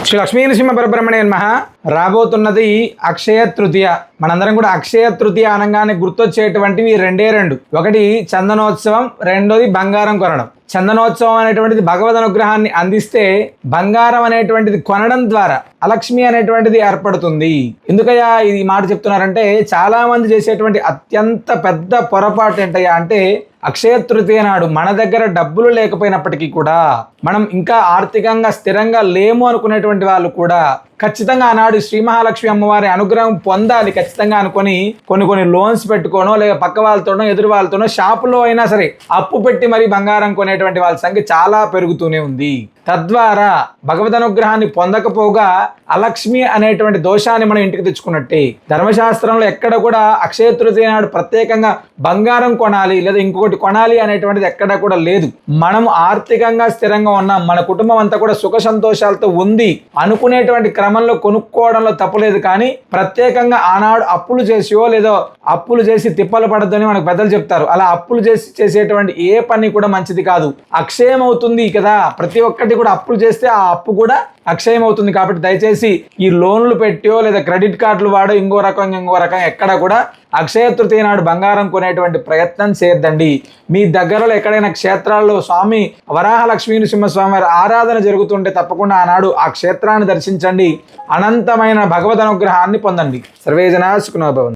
శ్రీ లక్ష్మీ నృసింహ పరబ్రహ్మణే నమః. రాబోతున్నది అక్షయ తృతీయ. మనందరం కూడా అక్షయ తృతీయ అనగానే గుర్తొచ్చేటువంటివి రెండే రెండు. ఒకటి చందనోత్సవం, రెండోది బంగారం కొనడం. చందనోత్సవం అనేటువంటిది భగవద్ అనుగ్రహాన్ని అందిస్తే, బంగారం అనేటువంటిది కొనడం ద్వారా అలక్ష్మి అనేటువంటిది ఏర్పడుతుంది. ఎందుకయ్యా ఈ మాట చెప్తున్నారంటే, చాలా మంది చేసేటువంటి అత్యంత పెద్ద పొరపాటు ఏంటయ్యా అంటే, అక్షయ తృతీయ నాడు మన దగ్గర డబ్బులు లేకపోయినప్పటికీ కూడా, మనం ఇంకా ఆర్థికంగా స్థిరంగా లేము అనుకునేటువంటి వాళ్ళు కూడా ఖచ్చితంగా ఆనాడు శ్రీ మహాలక్ష్మి అమ్మవారి అనుగ్రహం పొందాలి ఖచ్చితంగా అనుకొని కొన్ని లోన్స్ పెట్టుకోనో, లేక పక్క వాళ్ళతోనో ఎదురు వాళ్ళతోనో షాపులో అయినా సరే అప్పు పెట్టి మరి బంగారం కొనేటువంటి వాళ్ళ సంఖ్య చాలా పెరుగుతూనే ఉంది. తద్వారా భగవద్ అనుగ్రహాన్ని పొందకపోగా అలక్ష్మి అనేటువంటి దోషాన్ని మనం ఇంటికి తెచ్చుకున్నట్టే. ధర్మశాస్త్రంలో ఎక్కడ కూడా అక్షయ తృతీయ నాడు ప్రత్యేకంగా బంగారం కొనాలి లేదా ఇంకొకటి కొనాలి అనేటువంటిది ఎక్కడ కూడా లేదు. మనం ఆర్థికంగా స్థిరంగా ఉన్నాం, మన కుటుంబం అంతా కూడా సుఖ సంతోషాలతో ఉంది అనుకునేటువంటి క్రమంలో కొనుక్కోవడంలో తప్పలేదు. కానీ ప్రత్యేకంగా ఆనాడు అప్పులు చేసియో లేదో అప్పులు చేసి తిప్పలు పడద్దని మనకు పెద్దలు చెప్తారు. అలా అప్పులు చేసి చేసేటువంటి ఏ పని కూడా మంచిది కాదు. అక్షయం అవుతుంది కదా, ప్రతి ఒక్కటి కూడా అప్పులు చేస్తే ఆ అప్పు కూడా అక్షయం అవుతుంది. కాబట్టి దయచేసి ఈ లోన్లు పెట్టో లేదా క్రెడిట్ కార్డులు వాడో ఇంకో రకం ఎక్కడ కూడా అక్షయ తృతీయ నాడు బంగారం కొనేటువంటి ప్రయత్నం చేయొద్దండి. మీ దగ్గరలో ఎక్కడైనా క్షేత్రాల్లో స్వామి వరాహ లక్ష్మీ నృసింహస్వామి వారి ఆరాధన జరుగుతుంటే తప్పకుండా ఆనాడు ఆ క్షేత్రాన్ని దర్శించండి. అనంతమైన భగవద్ అనుగ్రహాన్ని పొందండి. సర్వే జనా సుఖినో భవంతు.